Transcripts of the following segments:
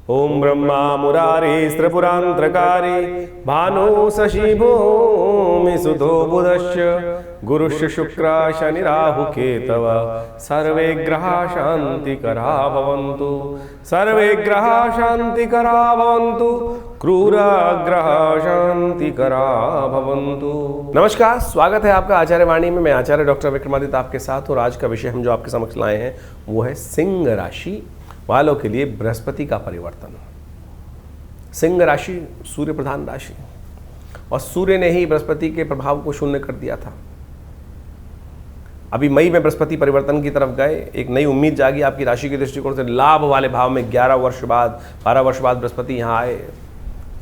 ओम ब्रह्मा मुरारी त्रिपुरांतकारी भानु शशि भूमि सुधो बुधश्च गुरुश्च शुक्र शनि राहु केतव सर्वे ग्रहा शांतिकरा भवन्तु सर्वे ग्रहा शांतिकरा भवन्तु क्रूर ग्रह शांतिकरा भवन्तु। नमस्कार, स्वागत है आपका आचार्य वाणी में। मैं आचार्य डॉक्टर विक्रमादित्य आपके साथ, और आज का विषय हम जो आपके समक्ष लाए हैं वो है सिंह राशि वालों के लिए बृहस्पति का परिवर्तन। सिंह राशि सूर्य प्रधान राशि, और सूर्य ने ही बृहस्पति के प्रभाव को शून्य कर दिया था। अभी मई में बृहस्पति परिवर्तन की तरफ गए, एक नई उम्मीद जागी आपकी राशि के दृष्टिकोण से। लाभ वाले भाव में 11 वर्ष बाद 12 वर्ष बाद बृहस्पति यहाँ आए,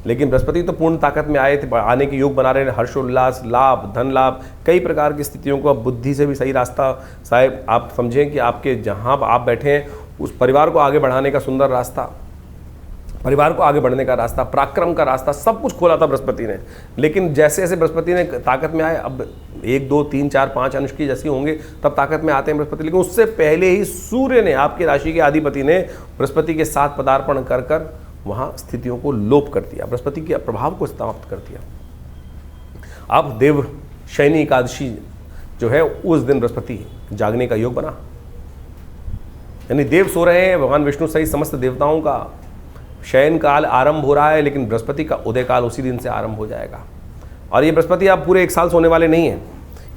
लेकिन बृहस्पति तो पूर्ण ताकत में आए थे, आने के योग बना रहे हैं। हर्षोल्लास, लाभ, धन लाभ, कई प्रकार की स्थितियों को अब बुद्धि से भी सही रास्ता, साहब आप समझें कि आपके जहाँ आप बैठे हैं उस परिवार को आगे बढ़ाने का सुंदर रास्ता, परिवार को आगे बढ़ने का रास्ता, पराक्रम का रास्ता, सब कुछ खोला था बृहस्पति ने। लेकिन जैसे जैसे बृहस्पति ने ताकत में आए, अब 1 2 3 4 5 अंश की जैसी होंगे तब ताकत में आते हैं बृहस्पति। लेकिन उससे पहले ही सूर्य ने, आपकी राशि के अधिपति ने बृहस्पति के साथ पदार्पण कर कर वहाँ स्थितियों को लोप कर दिया, बृहस्पति के प्रभाव को समाप्त कर दिया। अब देव शयनी एकादशी जो है उस दिन बृहस्पति जागने का योग बना, यानी देव सो रहे हैं, भगवान विष्णु सहित समस्त देवताओं का शयन काल आरंभ हो रहा है, लेकिन बृहस्पति का उदय काल उसी दिन से आरंभ हो जाएगा। और ये बृहस्पति आप पूरे 1 साल सोने वाले नहीं हैं,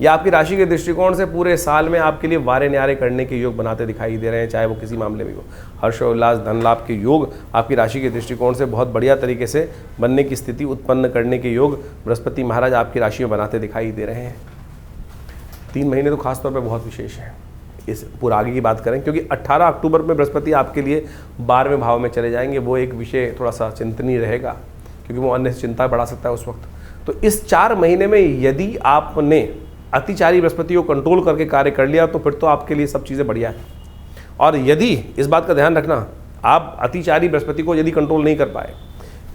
ये आपकी राशि के दृष्टिकोण से पूरे साल में आपके लिए वारे न्यारे करने के योग बनाते दिखाई दे रहे हैं, चाहे वो किसी मामले में हो। हर्षोल्लास, धन लाभ के योग आपकी राशि के दृष्टिकोण से बहुत बढ़िया तरीके से बनने की स्थिति उत्पन्न करने के योग बृहस्पति महाराज आपकी राशि में बनाते दिखाई दे रहे हैं। 3 महीने तो खासतौर पर बहुत विशेष है। इस पूरा आगे की बात करें, क्योंकि 18 अक्टूबर में बृहस्पति आपके लिए 12वें भाव में चले जाएंगे। वो एक विषय थोड़ा सा चिंतनीय रहेगा, क्योंकि वो अन्य चिंता बढ़ा सकता है उस वक्त। तो इस 4 महीने में यदि आपने अतिचारी बृहस्पति को कंट्रोल करके कार्य कर लिया तो फिर तो आपके लिए सब चीज़ें बढ़िया है। और यदि इस बात का ध्यान रखना, आप अतिचारी बृहस्पति को यदि कंट्रोल नहीं कर पाए,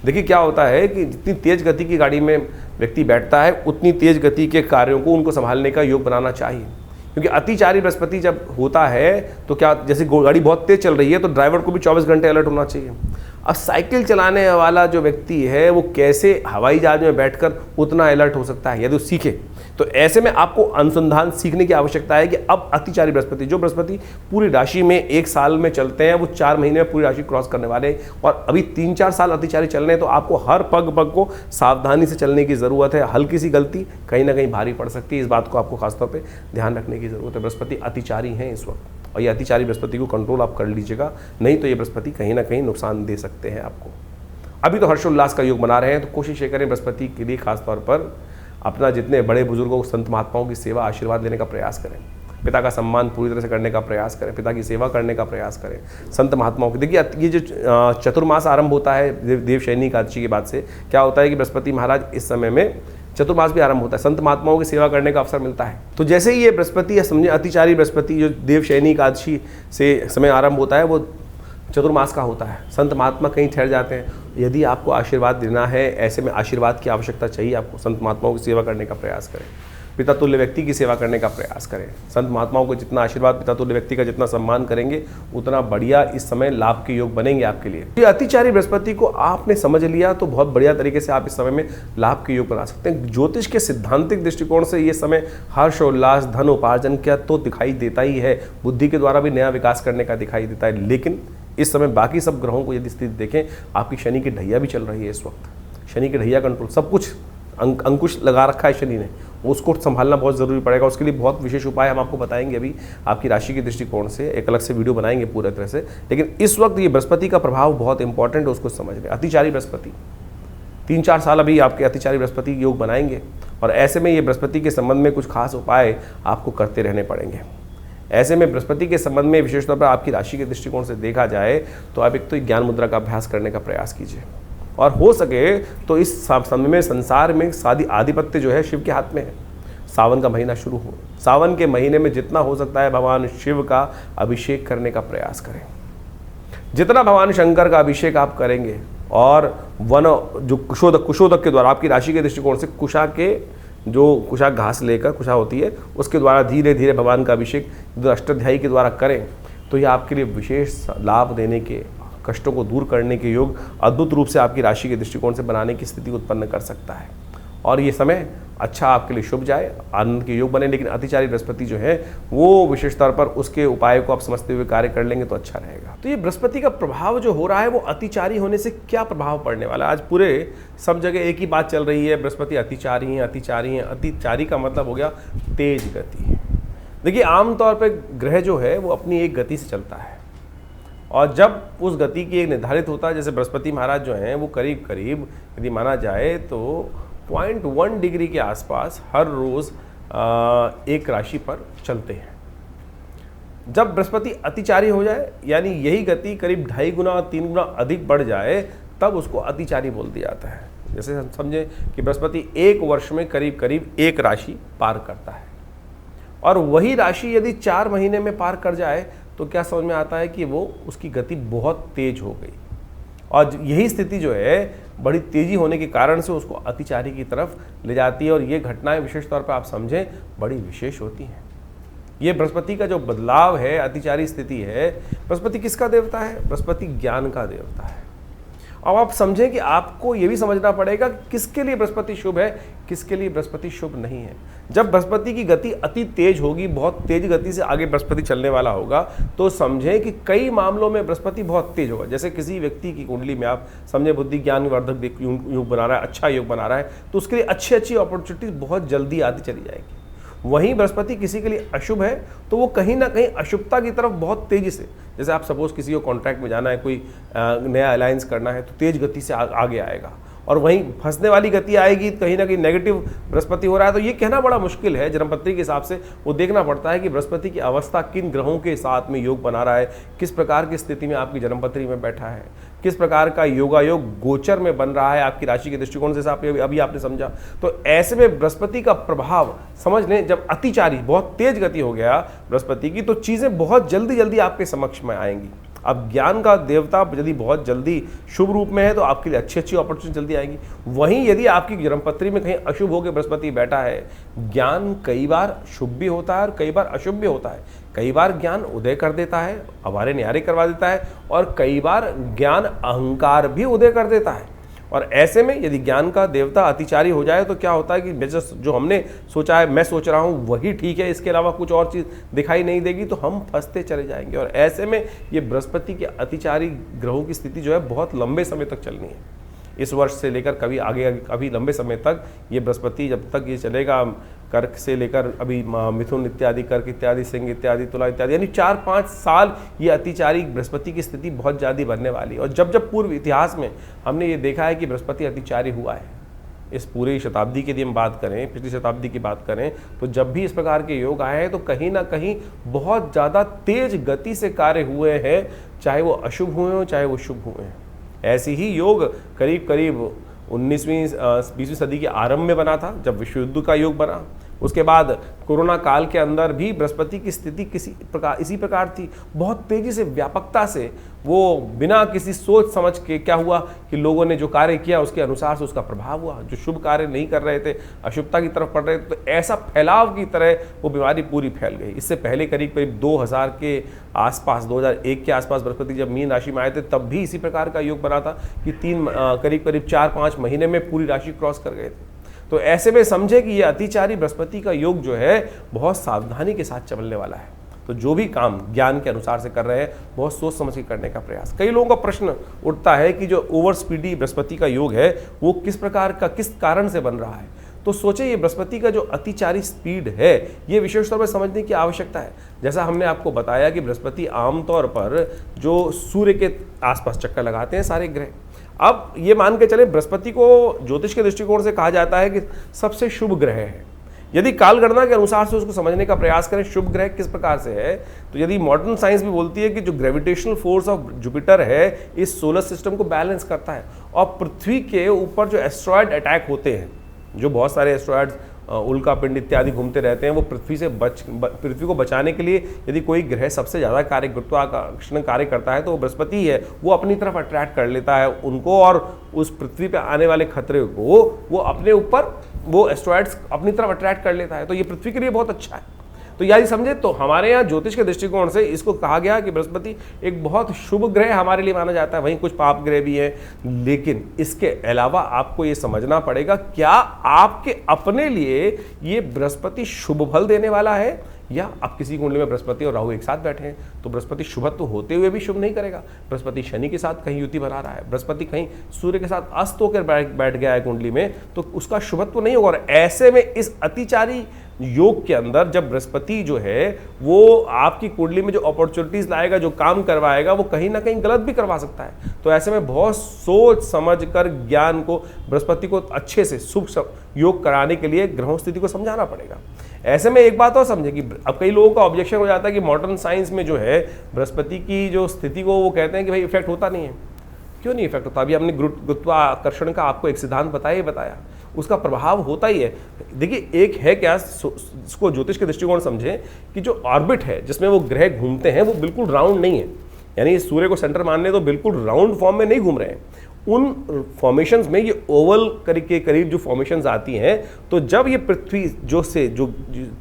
देखिए क्या होता है कि जितनी तेज गति की गाड़ी में व्यक्ति बैठता है उतनी तेज गति के कार्यों को उनको संभालने का योग बनाना चाहिए। क्योंकि अतिचारी बृहस्पति जब होता है तो क्या, जैसे गाड़ी बहुत तेज चल रही है तो ड्राइवर को भी 24 घंटे अलर्ट होना चाहिए। अब साइकिल चलाने वाला जो व्यक्ति है वो कैसे हवाई जहाज में बैठकर उतना अलर्ट हो सकता है यदि वो सीखे। तो ऐसे में आपको अनुसंधान सीखने की आवश्यकता है कि अब अतिचारी बृहस्पति, जो बृहस्पति पूरी राशि में 1 साल में चलते हैं, वो 4 महीने में पूरी राशि क्रॉस करने वाले हैं। और अभी 3-4 साल अतिचारी चल रहे हैं, तो आपको हर पग पग को सावधानी से चलने की ज़रूरत है। हल्की सी गलती कहीं ना कहीं भारी पड़ सकती है, इस बात को आपको खासतौर पर ध्यान रखने की ज़रूरत है। बृहस्पति अतिचारी हैं इस वक्त, और ये अतिचारी बृहस्पति को कंट्रोल आप कर लीजिएगा, नहीं तो ये बृहस्पति कहीं ना कहीं नुकसान दे सकते हैं आपको। अभी तो हर्षोल्लास का योग बना रहे हैं, तो कोशिश ये करें बृहस्पति के लिए खासतौर पर अपना जितने बड़े बुजुर्गों, संत महात्माओं की सेवा, आशीर्वाद लेने का प्रयास करें, पिता का सम्मान पूरी तरह से करने का प्रयास करें, पिता की सेवा करने का प्रयास करें, संत महात्माओं की। देखिए ये जो चतुर्मास आरंभ होता है देव शयनी एकादशी के बाद से, क्या होता है कि बृहस्पति महाराज इस समय में चतुर्मास भी आरंभ होता है, संत महात्माओं की सेवा करने का अवसर मिलता है। तो जैसे ही ये बृहस्पति, या समझे अतिचारी बृहस्पति जो देव शयनी एकादशी से समय आरंभ होता है, वो चतुर्मास का होता है, संत महात्मा कहीं ठहर जाते हैं। यदि आपको आशीर्वाद देना है, ऐसे में आशीर्वाद की आवश्यकता चाहिए आपको, संत महात्माओं की सेवा करने का प्रयास करें, पिता तुल्य व्यक्ति की सेवा करने का प्रयास करें। संत महात्माओं को जितना आशीर्वाद, पिता तुल्य व्यक्ति का जितना सम्मान करेंगे, उतना बढ़िया इस समय लाभ के योग बनेंगे आपके लिए। ये अतिचारी बृहस्पति को आपने समझ लिया तो बहुत बढ़िया तरीके से आप इस समय में लाभ के योग बना सकते हैं। ज्योतिष के सिद्धांतिक दृष्टिकोण से ये समय हर्षोल्लास, धन उपार्जन का तो दिखाई देता ही है, बुद्धि के द्वारा भी नया विकास करने का दिखाई देता है। लेकिन इस समय बाकी सब ग्रहों को यदि स्थिति देखें, आपकी शनि की ढैया भी चल रही है इस वक्त। शनि की ढैया कंट्रोल, सब कुछ अंकुश लगा रखा है शनि ने, उसको संभालना बहुत ज़रूरी पड़ेगा। उसके लिए बहुत विशेष उपाय हम आपको बताएंगे अभी आपकी राशि के दृष्टिकोण से, एक अलग से वीडियो बनाएंगे पूरे तरह से। लेकिन इस वक्त ये बृहस्पति का प्रभाव बहुत इंपॉर्टेंट है, उसको समझ लें। अतिचारी बृहस्पति 3-4 साल अभी आपके अतिचारी बृहस्पति योग बनाएंगे, और ऐसे में ये बृहस्पति के संबंध में कुछ खास उपाय आपको करते रहने पड़ेंगे। ऐसे में बृहस्पति के संबंध में विशेष तौर पर आपकी राशि के दृष्टिकोण से देखा जाए तो आप एक तो ज्ञान मुद्रा का अभ्यास करने का प्रयास कीजिए, और हो सके तो इस समय में संसार में सारी आधिपत्य जो है शिव के हाथ में है। सावन का महीना शुरू हो, सावन के महीने में जितना हो सकता है भगवान शिव का अभिषेक करने का प्रयास करें। जितना भगवान शंकर का अभिषेक आप करेंगे, और वन जो कुशोदक के द्वारा आपकी राशि के दृष्टिकोण से कुशा के जो कुशा घास लेकर, कुशा होती है उसके द्वारा धीरे धीरे भगवान का अभिषेक अष्टाध्यायी के द्वारा करें, तो ये आपके लिए विशेष लाभ देने के कष्टों को दूर करने के योग अद्भुत रूप से आपकी राशि के दृष्टिकोण से बनाने की स्थिति उत्पन्न कर सकता है। और ये समय अच्छा आपके लिए शुभ जाए, आनंद के योग बने। लेकिन अतिचारी बृहस्पति जो है वो विशेष तौर पर उसके उपाय को आप समझते हुए कार्य कर लेंगे तो अच्छा रहेगा। तो ये बृहस्पति का प्रभाव जो हो रहा है वो अतिचारी होने से क्या प्रभाव पड़ने वाला है? आज पूरे सब जगह एक ही बात चल रही है, बृहस्पति अतिचारी हैं, अतिचारी हैं। अतिचारी का मतलब हो गया तेज गति। देखिए, आमतौर पर ग्रह जो है वो अपनी एक गति से चलता है, और जब उस गति की एक निर्धारित होता है, जैसे बृहस्पति महाराज जो हैं वो करीब करीब यदि माना जाए तो 0.1 डिग्री के आसपास हर रोज़ एक राशि पर चलते हैं। जब बृहस्पति अतिचारी हो जाए, यानी यही गति करीब 2.5 गुना 3 गुना अधिक बढ़ जाए, तब उसको अतिचारी बोल दिया जाता है। जैसे हम समझें कि बृहस्पति एक वर्ष में करीब करीब एक राशि पार करता है, और वही राशि यदि 4 महीने में पार कर जाए तो क्या समझ में आता है कि वो उसकी गति बहुत तेज हो गई, और यही स्थिति जो है बड़ी तेजी होने के कारण से उसको अतिचारी की तरफ ले जाती है। और ये घटनाएं विशेष तौर पर आप समझें बड़ी विशेष होती हैं। ये बृहस्पति का जो बदलाव है, अतिचारी स्थिति है, बृहस्पति किसका देवता है? बृहस्पति ज्ञान का देवता है। अब आप समझें कि आपको ये भी समझना पड़ेगा किसके लिए बृहस्पति शुभ है, किसके लिए बृहस्पति शुभ नहीं है। जब बृहस्पति की गति अति तेज होगी, बहुत तेज गति से आगे बृहस्पति चलने वाला होगा, तो समझें कि कई मामलों में बृहस्पति बहुत तेज होगा। जैसे किसी व्यक्ति की कुंडली में आप समझें बुद्धि ज्ञान वर्धक योग बना रहा है, अच्छा योग बना रहा है, तो उसके लिए अच्छी अच्छी अपॉर्चुनिटीज बहुत जल्दी आती चली जाएगी। वहीं बृहस्पति किसी के लिए अशुभ है तो वो कहीं ना कहीं अशुभता की तरफ बहुत तेजी से, जैसे आप सपोज किसी को कॉन्ट्रैक्ट में जाना है, कोई नया अलायंस करना है, तो तेज गति से आगे आएगा, और वहीं फंसने वाली गति आएगी, कहीं ना कहीं नेगेटिव बृहस्पति हो रहा है। तो ये कहना बड़ा मुश्किल है। जन्मपत्री के हिसाब से वो देखना पड़ता है कि बृहस्पति की अवस्था किन ग्रहों के साथ में योग बना रहा है, किस प्रकार की स्थिति में आपकी जन्मपत्री में बैठा है, किस प्रकार का योगायोग गोचर में बन रहा है आपकी राशि के दृष्टिकोण से, अभी आपने समझा। तो ऐसे में बृहस्पति का प्रभाव समझ लें, जब अतिचारी बहुत तेज गति हो गया बृहस्पति की, तो चीज़ें बहुत जल्दी जल्दी आपके समक्ष में आएंगी। अब ज्ञान का देवता यदि बहुत जल्दी शुभ रूप में है तो आपके लिए अच्छी अच्छी अपॉर्चुनिटी जल्दी आएगी। वहीं यदि आपकी जन्मपत्री में कहीं अशुभ होकर बृहस्पति बैठा है, ज्ञान कई बार शुभ भी होता है और कई बार अशुभ भी होता है। कई बार ज्ञान उदय कर देता है, अवारे न्यारे करवा देता है, और कई बार ज्ञान अहंकार भी उदय कर देता है। और ऐसे में यदि ज्ञान का देवता अतिचारी हो जाए तो क्या होता है कि जो हमने सोचा है, मैं सोच रहा हूँ वही ठीक है, इसके अलावा कुछ और चीज़ दिखाई नहीं देगी, तो हम फंसते चले जाएंगे। और ऐसे में ये बृहस्पति के अतिचारी ग्रहों की स्थिति जो है बहुत लंबे समय तक चलनी है। इस वर्ष से लेकर कभी आगे अभी लंबे समय तक ये बृहस्पति जब तक ये चलेगा, कर्क से लेकर अभी मिथुन इत्यादि, कर्क इत्यादि, सिंह इत्यादि, तुला इत्यादि, यानी 4-5 साल ये अतिचारी बृहस्पति की स्थिति बहुत ज़्यादा बढ़ने वाली है। और जब जब पूर्व इतिहास में हमने ये देखा है कि बृहस्पति अतिचारी हुआ है, इस पूरी शताब्दी की यदि हम बात करें, पिछली शताब्दी की बात करें, तो जब भी इस प्रकार के योग आए हैं तो कहीं ना कहीं बहुत ज़्यादा तेज गति से कार्य हुए हैं, चाहे वो अशुभ हुए हों चाहे वो शुभ हुए हैं। ऐसे ही योग करीब करीब 19वीं सदी के आरंभ में बना था, जब विश्व युद्ध का योग बना। उसके बाद कोरोना काल के अंदर भी बृहस्पति की स्थिति इसी प्रकार थी। बहुत तेजी से, व्यापकता से, वो बिना किसी सोच समझ के क्या हुआ कि लोगों ने जो कार्य किया उसके अनुसार से उसका प्रभाव हुआ। जो शुभ कार्य नहीं कर रहे थे, अशुभता की तरफ पड़ रहे थे, तो ऐसा फैलाव की तरह वो बीमारी पूरी फैल गई। इससे पहले करीब करीब 2000 के आसपास, 2001 के आसपास बृहस्पति जब मीन राशि में आए थे, तब भी इसी प्रकार का योग बना था कि करीब करीब 4-5 महीने में पूरी राशि क्रॉस कर गए थे। तो ऐसे में समझे कि ये अतिचारी बृहस्पति का योग जो है बहुत सावधानी के साथ चलने वाला है। तो जो भी काम ज्ञान के अनुसार से कर रहे हैं, बहुत सोच समझ के करने का प्रयास। कई लोगों का प्रश्न उठता है कि जो ओवर स्पीडी बृहस्पति का योग है वो किस प्रकार का, किस कारण से बन रहा है। तो सोचे ये बृहस्पति का जो अतिचारी स्पीड है, ये विशेष तौर पर समझने की आवश्यकता है। जैसा हमने आपको बताया कि बृहस्पति आमतौर पर जो सूर्य के आसपास चक्कर लगाते हैं सारे ग्रह। अब ये मान के चले, बृहस्पति को ज्योतिष के दृष्टिकोण से कहा जाता है कि सबसे शुभ ग्रह है। यदि कालगणना के अनुसार से उसको समझने का प्रयास करें शुभ ग्रह किस प्रकार से है, तो यदि मॉडर्न साइंस भी बोलती है कि जो ग्रेविटेशनल फोर्स ऑफ जुपिटर है इस सोलर सिस्टम को बैलेंस करता है। और पृथ्वी के ऊपर जो एस्ट्रॉयड अटैक होते हैं, जो बहुत सारे एस्ट्रॉयड्स उल्का पिंड इत्यादि घूमते रहते हैं, वो पृथ्वी को बचाने के लिए यदि कोई ग्रह सबसे ज़्यादा गुरुत्वाकर्षण कार्य करता है तो वो बृहस्पति है। वो अपनी तरफ अट्रैक्ट कर लेता है उनको, और उस पृथ्वी पे आने वाले खतरे को वो अपने ऊपर, वो एस्ट्रॉयड्स अपनी तरफ अट्रैक्ट कर लेता है। तो ये पृथ्वी के लिए बहुत अच्छा है। तो यदि समझे तो हमारे यहाँ ज्योतिष के दृष्टिकोण से इसको कहा गया कि बृहस्पति एक बहुत शुभ ग्रह हमारे लिए माना जाता है, वहीं कुछ पाप ग्रह भी हैं, लेकिन इसके अलावा आपको ये समझना पड़ेगा क्या आपके अपने लिए ये बृहस्पति शुभ फल देने वाला है, या अब किसी कुंडली में बृहस्पति और राहु एक साथ बैठे हैं तो बृहस्पति शुभत्व होते हुए भी शुभ नहीं करेगा। बृहस्पति शनि के साथ कहीं युति बना रहा है, बृहस्पति कहीं सूर्य के साथ अस्त होकर बैठ गया है कुंडली में, तो उसका शुभत्व नहीं होगा। और ऐसे में इस अतिचारी योग के अंदर जब बृहस्पति जो है वो आपकी कुंडली में जो अपॉर्चुनिटीज लाएगा, जो काम करवाएगा, वो कहीं ना कहीं गलत भी करवा सकता है। तो ऐसे में बहुत सोच समझ कर ज्ञान को, बृहस्पति को अच्छे से शुभ योग कराने के लिए ग्रहों स्थिति को समझाना पड़ेगा। ऐसे में एक बात और समझे कि अब कई लोगों का ऑब्जेक्शन हो जाता है कि मॉडर्न साइंस में जो है बृहस्पति की जो स्थिति को वो कहते हैं कि भाई इफेक्ट होता नहीं है। क्यों नहीं इफेक्ट होता? अभी हमने गुरुत्वाकर्षण का आपको एक सिद्धांत बताया, उसका प्रभाव होता ही है। देखिए एक है क्या, इसको ज्योतिष के दृष्टिकोण समझें कि जो ऑर्बिट है जिसमें वो ग्रह घूमते हैं वो बिल्कुल राउंड नहीं है, यानी सूर्य को सेंटर मान ले तो बिल्कुल राउंड फॉर्म में नहीं घूम रहे हैं। उन फॉर्मेशंस में ये ओवल के करीब जो फॉर्मेशंस आती हैं, तो जब ये पृथ्वी जो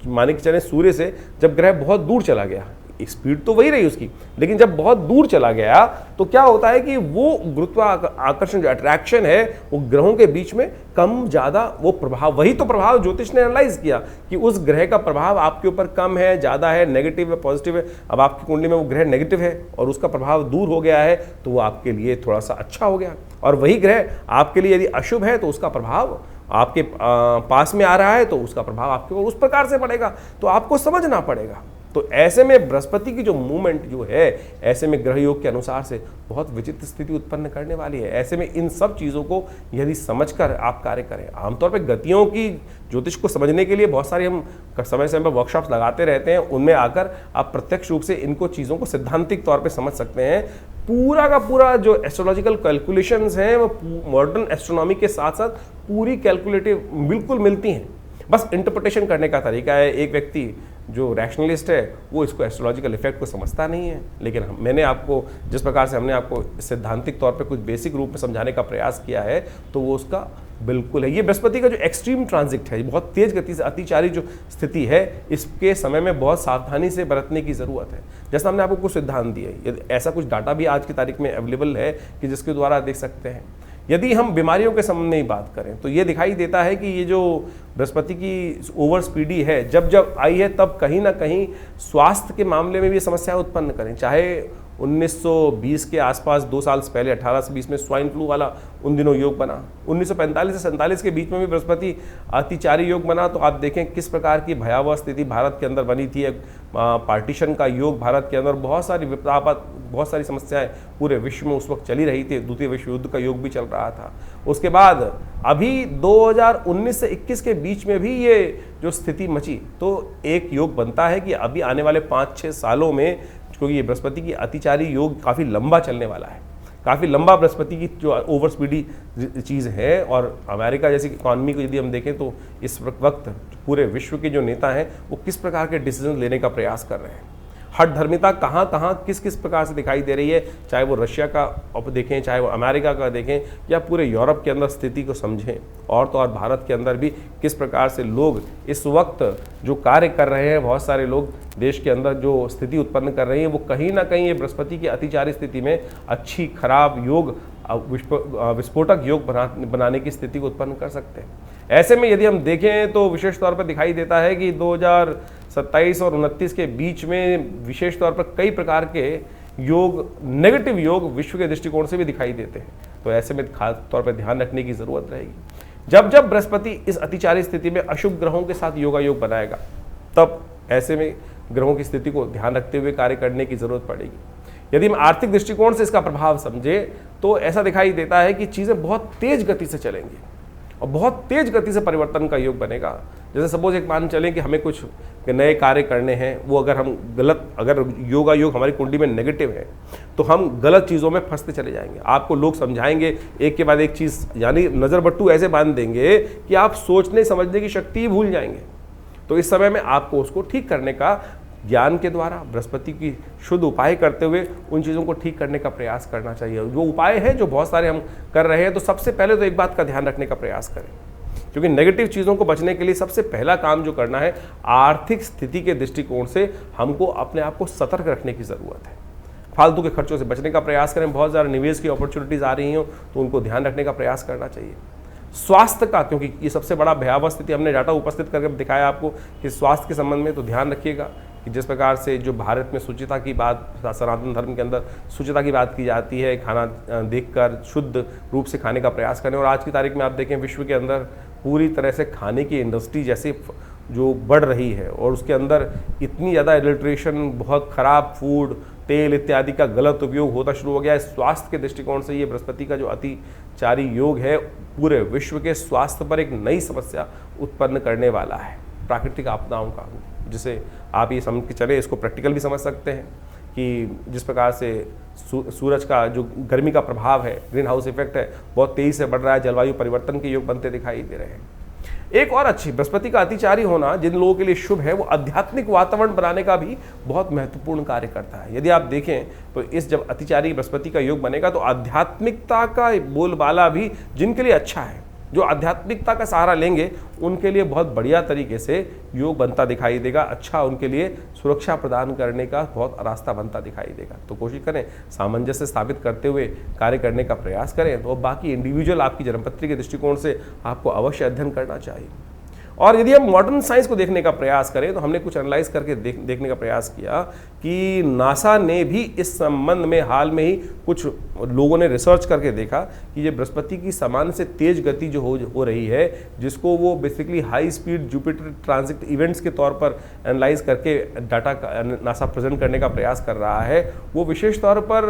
माने कि चले सूर्य से जब ग्रह बहुत दूर चला गया, स्पीड तो वही रही उसकी, लेकिन जब बहुत दूर चला गया तो क्या होता है कि वो गुरुत्वाकर्षण जो अट्रैक्शन है वो ग्रहों के बीच में कम ज़्यादा वो प्रभाव, वही तो प्रभाव ज्योतिष ने एनालाइज किया कि उस ग्रह का प्रभाव आपके ऊपर कम है, ज़्यादा है, नेगेटिव है, पॉजिटिव है। अब आपकी कुंडली में वो ग्रह नेगेटिव है और उसका प्रभाव दूर हो गया है तो वो आपके लिए थोड़ा सा अच्छा हो गया। और वही ग्रह आपके लिए यदि अशुभ है तो उसका प्रभाव आपके पास में आ रहा है तो उसका प्रभाव आपके ऊपर उस प्रकार से पड़ेगा। तो आपको समझना पड़ेगा। तो ऐसे में बृहस्पति की जो मूवमेंट जो है, ऐसे में ग्रह योग के अनुसार से बहुत विचित्र स्थिति उत्पन्न करने वाली है। ऐसे में इन सब चीज़ों को यदि समझकर आप कार्य करें, आमतौर पे गतियों की ज्योतिष को समझने के लिए बहुत सारी हम समय समय पर वर्कशॉप्स लगाते रहते हैं, उनमें आकर आप प्रत्यक्ष रूप से इनको चीज़ों को सिद्धांतिक तौर पर समझ सकते हैं। पूरा का पूरा जो एस्ट्रोलॉजिकल कैलकुलेशंस हैं वो मॉडर्न एस्ट्रोनॉमी के साथ साथ पूरी कैलकुलेटिव बिल्कुल मिलती हैं, बस इंटरप्रिटेशन करने का तरीका है। एक व्यक्ति जो रैशनलिस्ट है वो इसको एस्ट्रोलॉजिकल इफेक्ट को समझता नहीं है, लेकिन मैंने आपको जिस प्रकार से हमने आपको सिद्धांतिक तौर पे कुछ बेसिक रूप में समझाने का प्रयास किया है तो वो उसका बिल्कुल है। ये बृहस्पति का जो एक्सट्रीम ट्रांजिट है, बहुत तेज गति से अतिचारी जो स्थिति है, इसके समय में बहुत सावधानी से बरतने की ज़रूरत है। जैसा हमने आपको कुछ सिद्धांत दिए, यदि ऐसा कुछ डाटा भी आज की तारीख में अवेलेबल है कि जिसके द्वारा देख सकते हैं। यदि हम बीमारियों के संबंध में ही बात करें तो ये दिखाई देता है कि ये जो बृहस्पति की ओवर स्पीडी है, जब जब आई है तब कहीं ना कहीं स्वास्थ्य के मामले में भी समस्याएं उत्पन्न करें। चाहे 1920 के आसपास 2 साल से पहले 18 से 20 में स्वाइन फ्लू वाला उन दिनों योग बना, 1945 से 47 के बीच में भी बृहस्पति अतिचारी योग बना, तो आप देखें किस प्रकार की भयावह स्थिति भारत के अंदर बनी थी। पार्टीशन का योग भारत के अंदर, बहुत सारी विपदापद, बहुत सारी समस्याएं पूरे विश्व में उस वक्त चली रही थी। द्वितीय विश्व युद्ध का योग भी चल रहा था। उसके बाद अभी 2019 से 21 के बीच में भी ये जो स्थिति मची, तो एक योग बनता है कि अभी आने वाले 5-6 सालों में, क्योंकि ये बृहस्पति की अतिचारी योग काफ़ी लंबा चलने वाला है, काफ़ी लंबा बृहस्पति की जो ओवर स्पीडी चीज़ है। और अमेरिका जैसी इकॉनमी को यदि हम देखें तो इस वक्त पूरे विश्व के जो नेता हैं वो किस प्रकार के डिसीजन लेने का प्रयास कर रहे हैं। हठधर्मिता कहाँ कहाँ किस किस प्रकार से दिखाई दे रही है, चाहे वो रशिया का देखें, चाहे वो अमेरिका का देखें, या पूरे यूरोप के अंदर स्थिति को समझें, और तो और भारत के अंदर भी किस प्रकार से लोग इस वक्त जो कार्य कर रहे हैं, बहुत सारे लोग देश के अंदर जो स्थिति उत्पन्न कर रहे हैं, वो कहीं ना कहीं ये बृहस्पति की अतिचारी स्थिति में अच्छी खराब योग, विस्फोटक योग बनाने की स्थिति को उत्पन्न कर सकते हैं। ऐसे में यदि हम देखें तो विशेष तौर पर दिखाई देता है कि 2027 और 29 के बीच में विशेष तौर पर कई प्रकार के योग, नेगेटिव योग विश्व के दृष्टिकोण से भी दिखाई देते हैं। तो ऐसे में खास तौर पर ध्यान रखने की जरूरत रहेगी। जब जब बृहस्पति इस अतिचारी स्थिति में अशुभ ग्रहों के साथ योगा योग बनाएगा, तब ऐसे में ग्रहों की स्थिति को ध्यान रखते हुए कार्य करने की जरूरत पड़ेगी। यदि हम आर्थिक दृष्टिकोण से इसका प्रभाव समझे तो ऐसा दिखाई देता है कि चीज़ें बहुत तेज गति से चलेंगी और बहुत तेज गति से परिवर्तन का योग बनेगा। जैसे सपोज एक मान चलें कि हमें कुछ नए कार्य करने हैं, वो अगर हम अगर योगा योग हमारी कुंडली में नेगेटिव है तो हम गलत चीज़ों में फंसते चले जाएंगे। आपको लोग समझाएंगे एक के बाद एक चीज़, यानी नज़र बट्टू ऐसे बांध देंगे कि आप सोचने समझने की शक्ति ही भूल जाएंगे। तो इस समय में आपको उसको ठीक करने का ज्ञान के द्वारा, बृहस्पति की शुद्ध उपाय करते हुए उन चीज़ों को ठीक करने का प्रयास करना चाहिए। जो उपाय है जो बहुत सारे हम कर रहे हैं, तो सबसे पहले तो एक बात का ध्यान रखने का प्रयास करें क्योंकि नेगेटिव चीज़ों को बचने के लिए सबसे पहला काम जो करना है, आर्थिक स्थिति के दृष्टिकोण से हमको अपने आप को सतर्क रखने की ज़रूरत है। फालतू के खर्चों से बचने का प्रयास करें। बहुत ज़्यादा निवेश की अपॉर्चुनिटीज़ आ रही हो तो उनको ध्यान रखने का प्रयास करना चाहिए। स्वास्थ्य का, क्योंकि ये सबसे बड़ा भयावह स्थिति हमने डाटा उपस्थित करके दिखाया आपको कि स्वास्थ्य के संबंध में तो ध्यान रखिएगा कि जिस प्रकार से जो भारत में शुचिता की बात, सनातन धर्म के अंदर शुचिता की बात की जाती है, खाना देखकर शुद्ध रूप से खाने का प्रयास करें। और आज की तारीख में आप देखें विश्व के अंदर पूरी तरह से खाने की इंडस्ट्री जैसे जो बढ़ रही है और उसके अंदर इतनी ज़्यादा एडल्ट्रेशन, बहुत ख़राब फूड, तेल इत्यादि का गलत उपयोग होता शुरू हो गया है। स्वास्थ्य के दृष्टिकोण से ये बृहस्पति का जो अतिचारी योग है पूरे विश्व के स्वास्थ्य पर एक नई समस्या उत्पन्न करने वाला है, प्राकृतिक आपदाओं का, जिसे आप ये समझ के चले, इसको प्रैक्टिकल भी समझ सकते हैं कि जिस प्रकार से सूरज का जो गर्मी का प्रभाव है, ग्रीन हाउस इफेक्ट है, बहुत तेज़ी से बढ़ रहा है, जलवायु परिवर्तन के योग बनते दिखाई दे रहे हैं। एक और अच्छी बृहस्पति का अतिचारी होना जिन लोगों के लिए शुभ है, वो आध्यात्मिक वातावरण बनाने का भी बहुत महत्वपूर्ण कार्य करता है। यदि आप देखें तो इस जब अतिचारी बृहस्पति का योग बनेगा तो आध्यात्मिकता का बोलबाला भी जिनके लिए अच्छा है, जो आध्यात्मिकता का सहारा लेंगे, उनके लिए बहुत बढ़िया तरीके से योग बनता दिखाई देगा। अच्छा, उनके लिए सुरक्षा प्रदान करने का बहुत रास्ता बनता दिखाई देगा। तो कोशिश करें सामंजस्य स्थापित करते हुए कार्य करने का प्रयास करें। तो बाकी इंडिविजुअल आपकी जन्मपत्री के दृष्टिकोण से आपको अवश्य अध्ययन करना चाहिए। और यदि हम मॉडर्न साइंस को देखने का प्रयास करें तो हमने कुछ एनालाइज करके देखने का प्रयास किया कि नासा ने भी इस संबंध में हाल में ही कुछ लोगों ने रिसर्च करके देखा कि ये बृहस्पति की सामान्य से तेज गति जो हो रही है, जिसको वो basically high speed Jupiter transit events के तौर पर एनालाइज करके डाटा नासा प्रेजेंट करने का प्रयास कर रहा है, वो विशेष तौर पर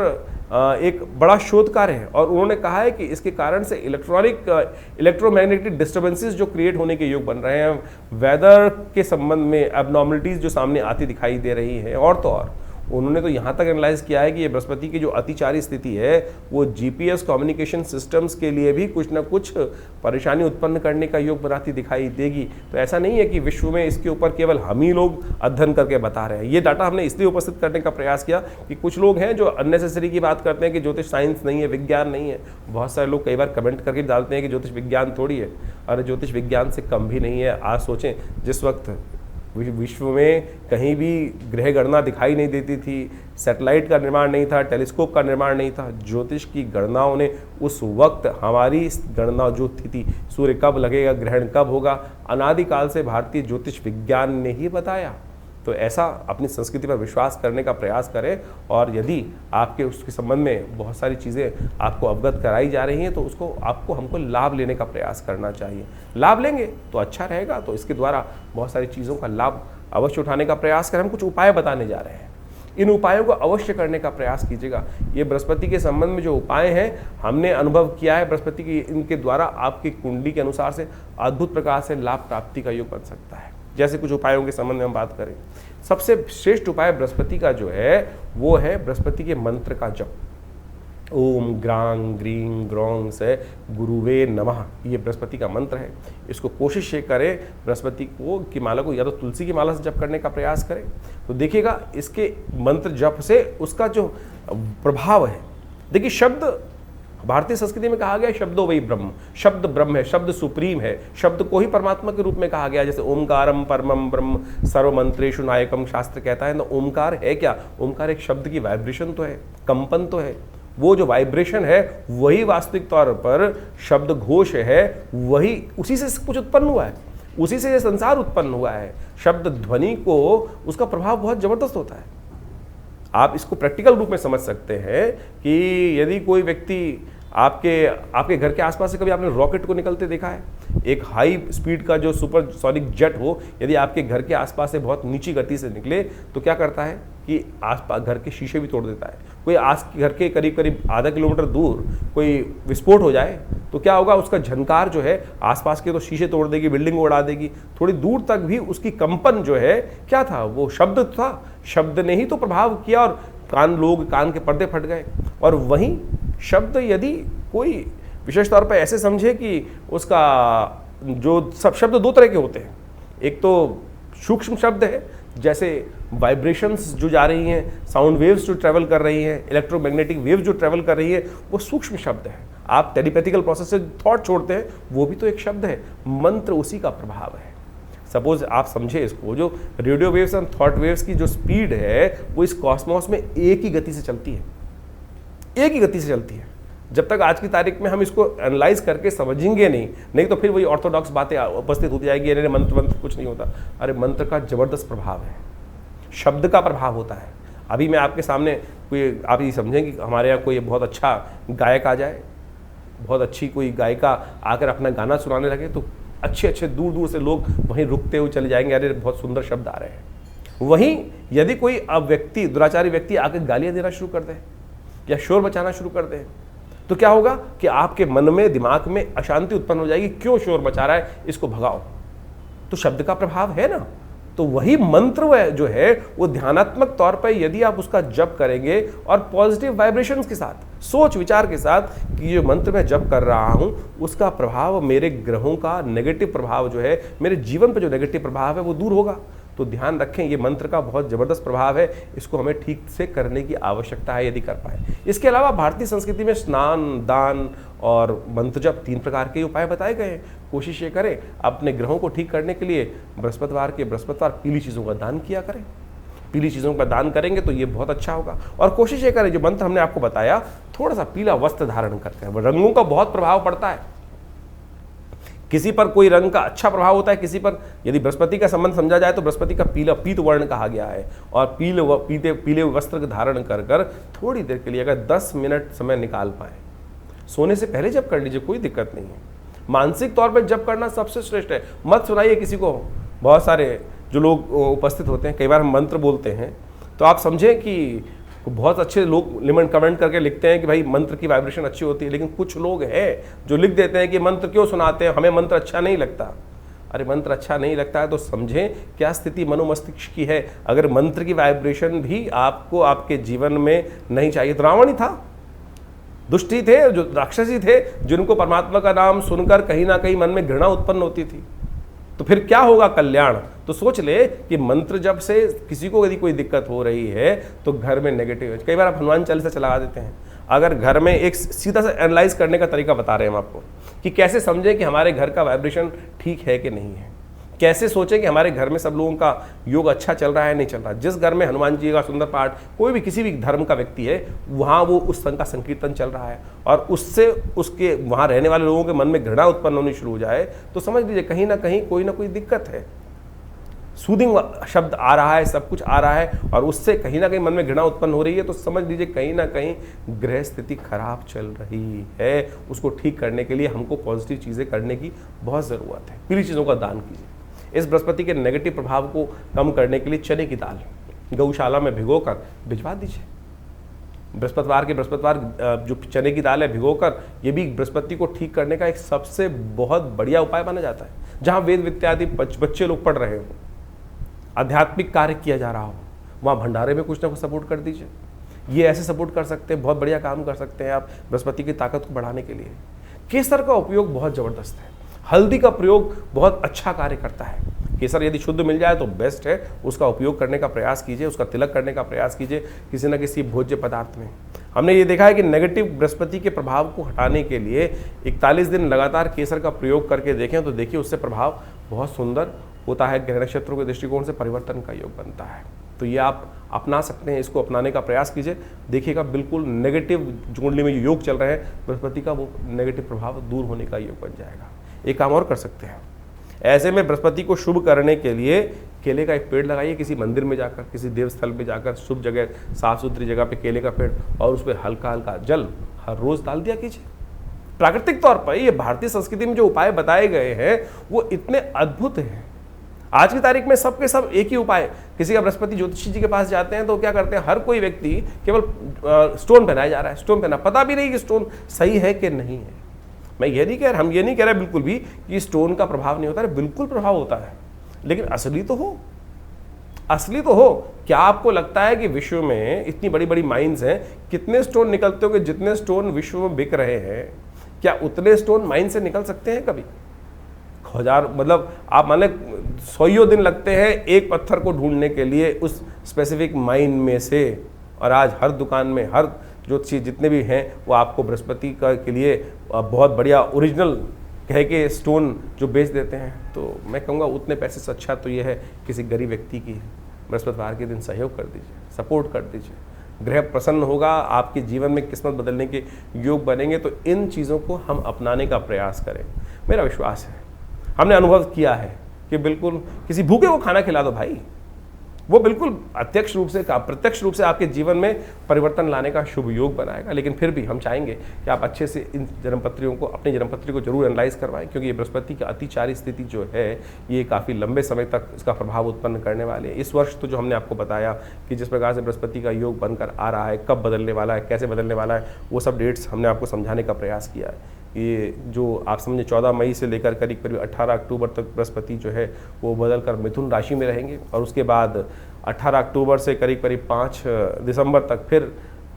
एक बड़ा शोध कार्य है। और उन्होंने कहा है कि इसके कारण से इलेक्ट्रोमैग्नेटिक डिस्टर्बेंसेस जो क्रिएट होने के योग बन रहे हैं, वेदर के संबंध में एबनॉर्मलिटीज जो सामने आती दिखाई दे रही हैं, और तो और उन्होंने तो यहाँ तक एनालाइज किया है कि ये बृहस्पति की जो अतिचारी स्थिति है वो जीपीएस कम्युनिकेशन सिस्टम्स के लिए भी कुछ ना कुछ परेशानी उत्पन्न करने का योग बनाती दिखाई देगी। तो ऐसा नहीं है कि विश्व में इसके ऊपर केवल हम ही लोग अध्ययन करके बता रहे हैं। ये डाटा हमने इसलिए उपस्थित करने का प्रयास किया कि कुछ लोग हैं जो अननेसेसरी की बात करते हैं कि ज्योतिष साइंस नहीं है, विज्ञान नहीं है। बहुत सारे लोग कई बार कमेंट करके डालते हैं कि ज्योतिष विज्ञान थोड़ी है। अरे ज्योतिष विज्ञान से कम भी नहीं है। आज सोचें, जिस वक्त विश्व में कहीं भी ग्रह गणना दिखाई नहीं देती थी, सैटेलाइट का निर्माण नहीं था, टेलीस्कोप का निर्माण नहीं था, ज्योतिष की गणनाओं ने उस वक्त हमारी गणना जो थी सूर्य कब लगेगा, ग्रहण कब होगा, अनादिकाल से भारतीय ज्योतिष विज्ञान ने ही बताया। तो ऐसा अपनी संस्कृति पर विश्वास करने का प्रयास करें। और यदि आपके उसके संबंध में बहुत सारी चीज़ें आपको अवगत कराई जा रही हैं तो उसको हमको लाभ लेने का प्रयास करना चाहिए। लाभ लेंगे तो अच्छा रहेगा। तो इसके द्वारा बहुत सारी चीज़ों का लाभ अवश्य उठाने का प्रयास करें। हम कुछ उपाय बताने जा रहे हैं, इन उपायों को अवश्य करने का प्रयास कीजिएगा। ये बृहस्पति के संबंध में जो उपाय हैं हमने अनुभव किया है, बृहस्पति की इनके द्वारा आपकी कुंडली के अनुसार से अद्भुत प्रकार से लाभ प्राप्ति का योग बन सकता है। जैसे कुछ उपायों के संबंध में हम बात करें, सबसे श्रेष्ठ उपाय बृहस्पति का जो है वो है बृहस्पति के मंत्र का जप। ओम ग्रांग ग्रीं ग्रौंग से गुरुवे नमः, ये बृहस्पति का मंत्र है। इसको कोशिश ये करें बृहस्पति की माला को या तो तुलसी की माला से जप करने का प्रयास करें, तो देखिएगा इसके मंत्र जप से उसका जो प्रभाव है। देखिए, शब्द भारतीय संस्कृति में कहा गया है शब्दो वही ब्रह्म, शब्द ब्रह्म है, शब्द सुप्रीम है, शब्द को ही परमात्मा के रूप में कहा गया। जैसे ओमकारम परमम ब्रह्म सर्वमंत्रेषु नायकम शास्त्र कहता है ना। ओमकार है क्या? ओमकार एक शब्द की वाइब्रेशन तो है, कंपन तो है। वो जो वाइब्रेशन है वही वास्तविक तौर पर शब्द घोष है, वही उसी से कुछ उत्पन्न हुआ है, उसी से ये संसार उत्पन्न हुआ है। शब्द ध्वनि को उसका प्रभाव बहुत जबरदस्त होता है। आप इसको प्रैक्टिकल रूप में समझ सकते हैं कि यदि कोई व्यक्ति आपके घर के आसपास से कभी आपने रॉकेट को निकलते देखा है, एक हाई स्पीड का जो सुपरसोनिक जेट हो, यदि आपके घर के आसपास से बहुत नीची गति से निकले तो क्या करता है कि आसपास घर के शीशे भी तोड़ देता है। कोई घर के करीब करीब आधा किलोमीटर दूर कोई विस्फोट हो जाए तो क्या होगा, उसका झनकार जो है आसपास के तो शीशे तोड़ देगी, बिल्डिंग को उड़ा देगी। थोड़ी दूर तक भी उसकी कंपन जो है क्या था, वो शब्द था, शब्द ने ही तो प्रभाव किया और कान के पर्दे फट गए। और वहीं शब्द यदि कोई विशेष तौर पर ऐसे समझे कि उसका जो सब शब्द दो तरह के होते हैं, एक तो सूक्ष्म शब्द है जैसे वाइब्रेशंस जो जा रही हैं, साउंड वेव्स जो ट्रैवल कर रही हैं, इलेक्ट्रोमैग्नेटिक वेव जो ट्रैवल कर रही है, वो सूक्ष्म शब्द है। आप टेलीपैथिकल प्रोसेस से थॉट छोड़ते हैं, वो भी तो एक शब्द है। मंत्र उसी का प्रभाव है। सपोज आप समझे इसको, जो radio waves and thought waves की जो स्पीड है वो इस कॉस्मोस में एक ही गति से चलती है, एक ही गति से चलती है। जब तक आज की तारीख में हम इसको एनालाइज करके समझेंगे नहीं तो फिर वही ऑर्थोडॉक्स बातें उपस्थित होती जाएगी, अरे मंत्र कुछ नहीं होता। अरे मंत्र का जबरदस्त प्रभाव है, शब्द का प्रभाव होता है। अभी मैं आपके सामने कोई, आप ये समझें कि हमारे यहाँ कोई बहुत अच्छा गायक आ जाए, बहुत अच्छी कोई गायिका आकर अपना गाना सुनाने लगे, तो अच्छे अच्छे दूर दूर से लोग वहीं रुकते हुए चले जाएंगे, अरे बहुत सुंदर शब्द आ रहे हैं। वहीं यदि कोई व्यक्ति, दुराचारी व्यक्ति आकर गालियाँ देना शुरू कर दे या शोर मचाना शुरू कर दे, तो क्या होगा कि आपके मन में, दिमाग में अशांति उत्पन्न हो जाएगी। क्यों शोर मचा रहा है, इसको भगाओ। तो शब्द का प्रभाव है ना। तो वही मंत्र जो है वो ध्यानात्मक तौर पर यदि आप उसका जप करेंगे और पॉजिटिव वाइब्रेशंस के साथ, सोच विचार के साथ कि ये मंत्र मैं जप कर रहा हूं, उसका प्रभाव, मेरे ग्रहों का नेगेटिव प्रभाव जो है, मेरे जीवन पर जो नेगेटिव प्रभाव है वो दूर होगा। तो ध्यान रखें, ये मंत्र का बहुत जबरदस्त प्रभाव है, इसको हमें ठीक से करने की आवश्यकता है यदि कर पाए। इसके अलावा भारतीय संस्कृति में स्नान, दान और मंत्र जप 3 प्रकार के उपाय बताए गए हैं। कोशिश ये करें अपने ग्रहों को ठीक करने के लिए बृहस्पतिवार पीली चीज़ों का दान किया करें। पीली चीज़ों का दान करेंगे तो ये बहुत अच्छा होगा। और कोशिश ये करें, जो मंत्र हमने आपको बताया, थोड़ा सा पीला वस्त्र धारण करते हैं। रंगों का बहुत प्रभाव पड़ता है, किसी पर कोई रंग का अच्छा प्रभाव होता है, किसी पर, यदि बृहस्पति का संबंध समझा जाए तो बृहस्पति का पीला, पीत वर्ण कहा गया है। और पीले वस्त्र धारण कर कर थोड़ी देर के लिए अगर 10 मिनट समय निकाल पाए, सोने से पहले जप कर लीजिए, कोई दिक्कत नहीं है। मानसिक तौर पर जप करना सबसे श्रेष्ठ है। मत सुनाइए किसी को। बहुत सारे जो लोग उपस्थित होते हैं, कई बार हम मंत्र बोलते हैं तो आप समझें कि बहुत अच्छे लोग लिमिट कमेंट करके लिखते हैं कि भाई मंत्र की वाइब्रेशन अच्छी होती है, लेकिन कुछ लोग हैं जो लिख देते हैं कि मंत्र क्यों सुनाते हैं, हमें मंत्र अच्छा नहीं लगता। अरे मंत्र अच्छा नहीं लगता है तो समझें क्या स्थिति मनोमस्तिष्क की है। अगर मंत्र की वाइब्रेशन भी आपको आपके जीवन में नहीं चाहिए, तो रावण ही था, दुष्टी थे, जो राक्षसी थे, जिनको परमात्मा का नाम सुनकर कहीं ना कहीं मन में घृणा उत्पन्न होती थी। तो फिर क्या होगा, कल्याण। तो सोच ले कि मंत्र जब से किसी को यदि कोई दिक्कत हो रही है तो घर में नेगेटिव है। कई बार आप हनुमान चालीसा चला देते हैं। अगर घर में, एक सीधा सा एनालाइज करने का तरीका बता रहे हैं हम आपको कि कैसे समझें कि हमारे घर का वाइब्रेशन ठीक है कि नहीं है। कैसे सोचें कि हमारे घर में सब लोगों का योग अच्छा चल रहा है नहीं चल रहा। जिस घर में हनुमान जी का सुंदर पाठ, कोई भी किसी भी धर्म का व्यक्ति है, वहाँ वो उस संघ का संकीर्तन चल रहा है और उससे उसके वहाँ रहने वाले लोगों के मन में घृणा उत्पन्न होनी शुरू हो जाए, तो समझ लीजिए कहीं ना कहीं कोई ना कोई दिक्कत है। सूदिंग शब्द आ रहा है, सब कुछ आ रहा है और उससे कहीं ना कहीं मन में घृणा उत्पन्न हो रही है, तो समझ लीजिए कहीं ना कहीं ग्रह स्थिति खराब चल रही है। उसको ठीक करने के लिए हमको पॉजिटिव चीज़ें करने की बहुत ज़रूरत है। पीली चीज़ों का दान कीजिए। इस बृहस्पति के नेगेटिव प्रभाव को कम करने के लिए चने की दाल गौशाला में भिगोकर भिजवा दीजिए। बृहस्पतिवार जो चने की दाल है भिगोकर, ये भी बृहस्पति को ठीक करने का एक सबसे बहुत बढ़िया उपाय माना जाता है। जहाँ वेद विद्यादि बच्चे लोग पढ़ रहे हो, आध्यात्मिक कार्य किया जा रहा हो, वहाँ भंडारे में कुछ ना कुछ सपोर्ट कर दीजिए। ये ऐसे सपोर्ट कर सकते हैं, बहुत बढ़िया काम कर सकते हैं आप बृहस्पति की ताकत को बढ़ाने के लिए। केसर का उपयोग बहुत ज़बरदस्त है। हल्दी का प्रयोग बहुत अच्छा कार्य करता है। केसर यदि शुद्ध मिल जाए तो बेस्ट है, उसका उपयोग करने का प्रयास कीजिए, उसका तिलक करने का प्रयास कीजिए किसी न किसी भोज्य पदार्थ में। हमने ये देखा है कि नेगेटिव बृहस्पति के प्रभाव को हटाने के लिए 41 दिन लगातार केसर का प्रयोग करके देखें तो देखिए उससे प्रभाव बहुत सुंदर होता है। ग्रह नक्षत्रों के दृष्टिकोण से परिवर्तन का योग बनता है। तो ये आप अपना सकते हैं, इसको अपनाने का प्रयास कीजिए, देखिएगा बिल्कुल नेगेटिव कुंडली में जो योग चल रहे हैं बृहस्पति का, वो नेगेटिव प्रभाव दूर होने का योग बन जाएगा। एक काम और कर सकते हैं, ऐसे में बृहस्पति को शुभ करने के लिए केले का एक पेड़ लगाइए, किसी मंदिर में जाकर, किसी देवस्थल में जाकर, शुभ जगह, साफ सुथरी जगह पे केले का पेड़, और उस पर हल्का हल्का जल हर रोज डाल दिया कीजिए। प्राकृतिक तौर पर ये भारतीय संस्कृति में जो उपाय बताए गए हैं वो इतने अद्भुत हैं। आज की तारीख में सबके सब एक ही उपाय, किसी का बृहस्पति ज्योतिषी जी के पास जाते हैं तो क्या करते हैं, हर कोई व्यक्ति केवल स्टोन पहनाया जा रहा है, स्टोन पहना, पता भी नहीं कि स्टोन सही है कि नहीं है। मैं ये नहीं कह रहा, हम ये नहीं कह रहे बिल्कुल भी कि स्टोन का प्रभाव नहीं होता है, बिल्कुल प्रभाव होता है, लेकिन असली तो हो, असली तो हो। क्या आपको लगता है कि विश्व में इतनी बड़ी बड़ी माइंस हैं, कितने स्टोन निकलते होंगे? जितने स्टोन विश्व में बिक रहे हैं, क्या उतने स्टोन माइन से निकल सकते हैं कभी? हजार, मतलब आप मान लें 100 दिन लगते हैं एक पत्थर को ढूंढने के लिए उस स्पेसिफिक माइन में से, और आज हर दुकान में हर जो चीज़ जितने भी हैं वो आपको बृहस्पति का के लिए बहुत बढ़िया ओरिजिनल कह के स्टोन जो बेच देते हैं। तो मैं कहूँगा उतने पैसे से अच्छा तो ये है किसी गरीब व्यक्ति की बृहस्पतिवार के दिन सहयोग कर दीजिए, सपोर्ट कर दीजिए, ग्रह प्रसन्न होगा, आपके जीवन में किस्मत बदलने के योग बनेंगे। तो इन चीज़ों को हम अपनाने का प्रयास करें। मेरा विश्वास है, हमने अनुभव किया है कि बिल्कुल किसी भूखे को खाना खिला दो भाई, वो बिल्कुल प्रत्यक्ष रूप से आपके जीवन में परिवर्तन लाने का शुभ योग बनाएगा। लेकिन फिर भी हम चाहेंगे कि आप अच्छे से इन जन्मपत्रियों को, अपनी जन्मपत्री को जरूर एनालाइज करवाएं, क्योंकि ये बृहस्पति की अतिचारी स्थिति जो है ये काफ़ी लंबे समय तक इसका प्रभाव उत्पन्न करने वाले है। इस वर्ष तो जो हमने आपको बताया कि जिस प्रकार से बृहस्पति का योग बनकर आ रहा है, कब बदलने वाला है, कैसे बदलने वाला है, वो सब डेट्स हमने आपको समझाने का प्रयास किया है। ये जो आप समझे 14 मई से लेकर करीब 18 अक्टूबर तक बृहस्पति जो है वो बदल कर मिथुन राशि में रहेंगे, और उसके बाद 18 अक्टूबर से करीब 5 दिसंबर तक फिर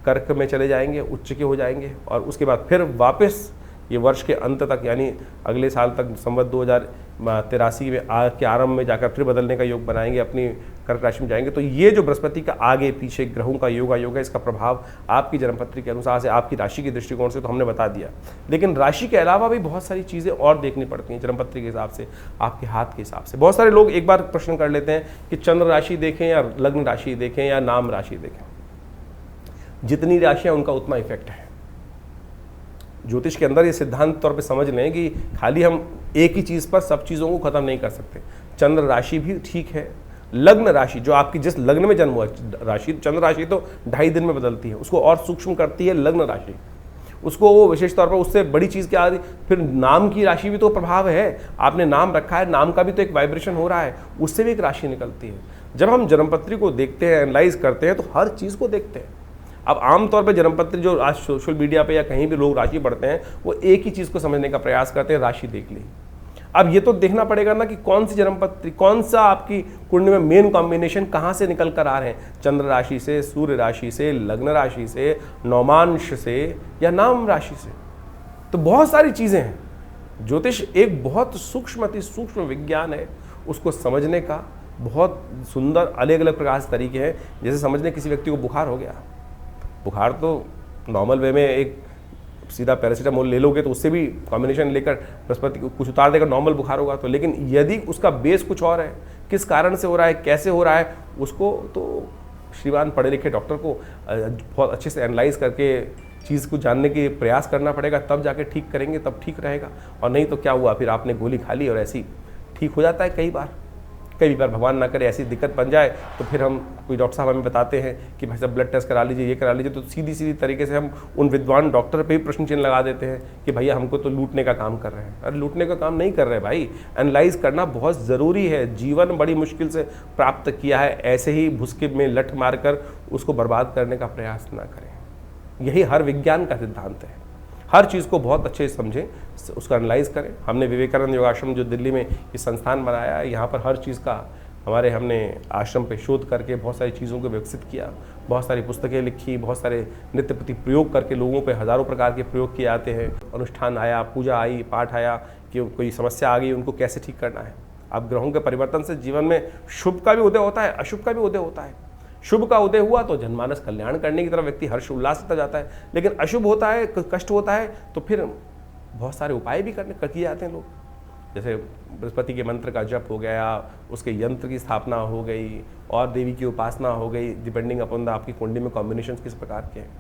कर्क में चले जाएंगे, उच्च के हो जाएंगे, और उसके बाद फिर वापस ये वर्ष के अंत तक यानी अगले साल तक संवत 2083 में के आरंभ में जाकर फिर बदलने का योग बनाएंगे, अपनी कर्क राशि में जाएंगे। तो ये जो बृहस्पति का आगे पीछे ग्रहों का योग है, इसका प्रभाव आपकी जन्मपत्री के अनुसार से, आपकी राशि के दृष्टिकोण से तो हमने बता दिया, लेकिन राशि के अलावा भी बहुत सारी चीज़ें और देखनी पड़ती हैं जन्मपत्री के हिसाब से, आपके हाथ के हिसाब से। बहुत सारे लोग एक बार प्रश्न कर लेते हैं कि चंद्र राशि देखें या लग्न राशि देखें या नाम राशि देखें। जितनी राशियाँ उनका उतना इफेक्ट है। ज्योतिष के अंदर ये सिद्धांत तौर पे समझ लें कि खाली हम एक ही चीज़ पर सब चीज़ों को ख़त्म नहीं कर सकते। चंद्र राशि भी ठीक है, लग्न राशि जो आपकी जिस लग्न में जन्म हुआ राशि, चंद्र राशि तो 2.5 दिन में बदलती है, उसको और सूक्ष्म करती है लग्न राशि, उसको वो विशेष तौर पर उससे बड़ी चीज़ क्या आती। फिर नाम की राशि भी तो प्रभाव है, आपने नाम रखा है, नाम का भी तो एक वाइब्रेशन हो रहा है, उससे भी एक राशि निकलती है। जब हम जन्मपत्री को देखते हैं, एनालाइज करते हैं, तो हर चीज़ को देखते हैं। अब आमतौर पे जन्मपत्री जो आज सोशल मीडिया पे या कहीं भी लोग राशि पढ़ते हैं, वो एक ही चीज़ को समझने का प्रयास करते हैं, राशि देख ली। अब ये तो देखना पड़ेगा ना कि कौन सी जन्मपत्री, कौन सा आपकी कुंडली में मेन कॉम्बिनेशन कहाँ से निकल कर आ रहे हैं, चंद्र राशि से, सूर्य राशि से, लग्न राशि से, नौमांश से या नाम राशि से। तो बहुत सारी चीज़ें हैं। ज्योतिष एक बहुत सूक्ष्म, अति सूक्ष्म विज्ञान है, उसको समझने का बहुत सुंदर अलग अलग प्रकार से तरीके हैं। जैसे समझने किसी व्यक्ति को बुखार हो गया, बुखार तो नॉर्मल वे में एक सीधा पैरासीटामोल ले लोगे तो उससे भी कॉम्बिनेशन लेकर बृहस्पति को कुछ उतार देकर नॉर्मल बुखार होगा। तो लेकिन यदि उसका बेस कुछ और है, किस कारण से हो रहा है, कैसे हो रहा है, उसको तो श्रीमान पढ़े लिखे डॉक्टर को बहुत अच्छे से एनालाइज करके चीज़ को जानने के प्रयास करना पड़ेगा, तब जाके ठीक करेंगे, तब ठीक रहेगा। और नहीं तो क्या हुआ, फिर आपने गोली खा ली और ऐसी ठीक हो जाता है। कई बार भगवान ना करे ऐसी दिक्कत बन जाए तो फिर हम कोई डॉक्टर साहब हमें बताते हैं कि भाई साहब ब्लड टेस्ट करा लीजिए, ये करा लीजिए, तो सीधी तरीके से हम उन विद्वान डॉक्टर पे भी प्रश्न चिन्ह लगा देते हैं कि भैया हमको तो लूटने का काम कर रहे हैं। अरे लूटने का काम नहीं कर रहे भाई, एनालाइज करना बहुत ज़रूरी है। जीवन बड़ी मुश्किल से प्राप्त किया है, ऐसे ही भुसके में लठ मारकर उसको बर्बाद करने का प्रयास ना करें। यही हर विज्ञान का सिद्धांत है। हर चीज़ को बहुत अच्छे से समझें, उसका एनालाइज करें। हमने विवेकानंद योगाश्रम जो दिल्ली में ये संस्थान बनाया है, यहाँ पर हर चीज़ का हमने आश्रम पे शोध करके बहुत सारी चीज़ों को विकसित किया, बहुत सारी पुस्तकें लिखी, बहुत सारे नित्य प्रति प्रयोग करके लोगों पे हज़ारों प्रकार के प्रयोग किए जाते हैं। अनुष्ठान आया, पूजा आई, पाठ आया कि कोई समस्या आ गई, उनको कैसे ठीक करना है। अब ग्रहों के परिवर्तन से जीवन में शुभ का भी उदय होता है, अशुभ का भी उदय होता है। शुभ का उदय हुआ तो जनमानस कल्याण करने की तरफ व्यक्ति हर्ष उल्लास से जाता है, लेकिन अशुभ होता है, कष्ट होता है, तो फिर बहुत सारे उपाय भी किए जाते हैं लोग। जैसे बृहस्पति के मंत्र का जप हो गया, उसके यंत्र की स्थापना हो गई और देवी की उपासना हो गई, डिपेंडिंग अपॉन आपकी कुंडली में कॉम्बिनेशन किस प्रकार के हैं।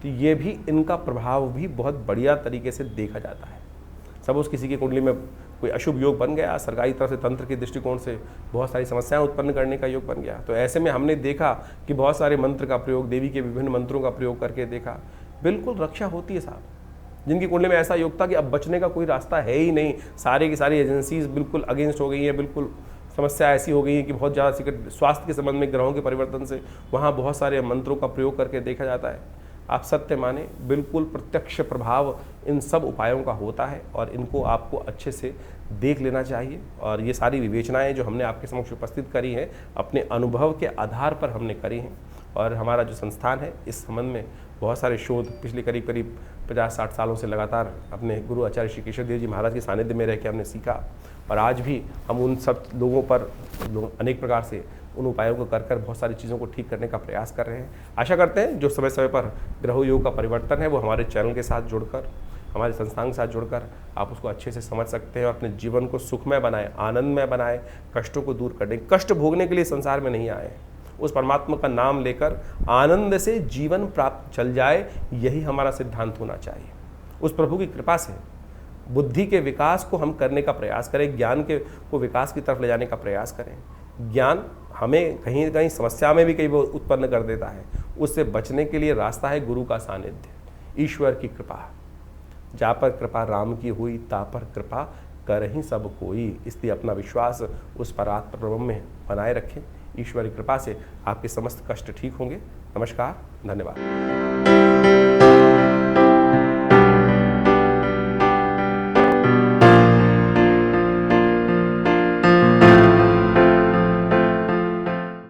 तो ये भी इनका प्रभाव भी बहुत बढ़िया तरीके से देखा जाता है। सपोज किसी की कुंडली में कोई अशुभ योग बन गया, सरकारी तरफ से तंत्र के दृष्टिकोण से बहुत सारी समस्याएं उत्पन्न करने का योग बन गया, तो ऐसे में हमने देखा कि बहुत सारे मंत्र का प्रयोग, देवी के विभिन्न मंत्रों का प्रयोग करके देखा, बिल्कुल रक्षा होती है साहब। जिनकी कुंडली में ऐसा योग था कि अब बचने का कोई रास्ता है ही नहीं, सारी की सारी एजेंसीज बिल्कुल अगेंस्ट हो गई हैं, बिल्कुल समस्या ऐसी हो गई है कि बहुत ज़्यादा स्वास्थ्य के संबंध में ग्रहों के परिवर्तन से वहाँ बहुत सारे मंत्रों का प्रयोग करके देखा जाता है। आप सत्य माने, बिल्कुल प्रत्यक्ष प्रभाव इन सब उपायों का होता है और इनको आपको अच्छे से देख लेना चाहिए। और ये सारी विवेचनाएं जो हमने आपके समक्ष उपस्थित करी हैं, अपने अनुभव के आधार पर हमने करी हैं और हमारा जो संस्थान है इस संबंध में बहुत सारे शोध पिछले करीब करीब 50-60 सालों से लगातार अपने गुरु आचार्य श्री केशव देव जी महाराज के सानिध्य में रह के हमने सीखा, और आज भी हम उन सब लोगों पर अनेक प्रकार से उन उपायों को कर बहुत सारी चीज़ों को ठीक करने का प्रयास कर रहे हैं। आशा करते हैं जो समय समय पर ग्रह योग का परिवर्तन है वो हमारे चैनल के साथ जुड़कर, हमारे संस्थान के साथ जुड़कर आप उसको अच्छे से समझ सकते हैं और अपने जीवन को सुखमय बनाए, आनंदमय बनाए, कष्टों को दूर करने, कष्ट भोगने के लिए संसार में नहीं आए, उस परमात्मा का नाम लेकर आनंद से जीवन प्राप्त चल जाए, यही हमारा सिद्धांत होना चाहिए। उस प्रभु की कृपा से बुद्धि के विकास को हम करने का प्रयास करें, ज्ञान के को विकास की तरफ ले जाने का प्रयास करें। ज्ञान हमें कहीं न कहीं समस्या में भी कई बार उत्पन्न कर देता है, उससे बचने के लिए रास्ता है गुरु का सानिध्य, ईश्वर की कृपा। जा पर कृपा राम की हुई, ता पर कृपा कर ही सब कोई। इसलिए अपना विश्वास उस परात्पर ब्रह्म में बनाए रखें। ईश्वर की कृपा से आपके समस्त कष्ट ठीक होंगे। नमस्कार, धन्यवाद।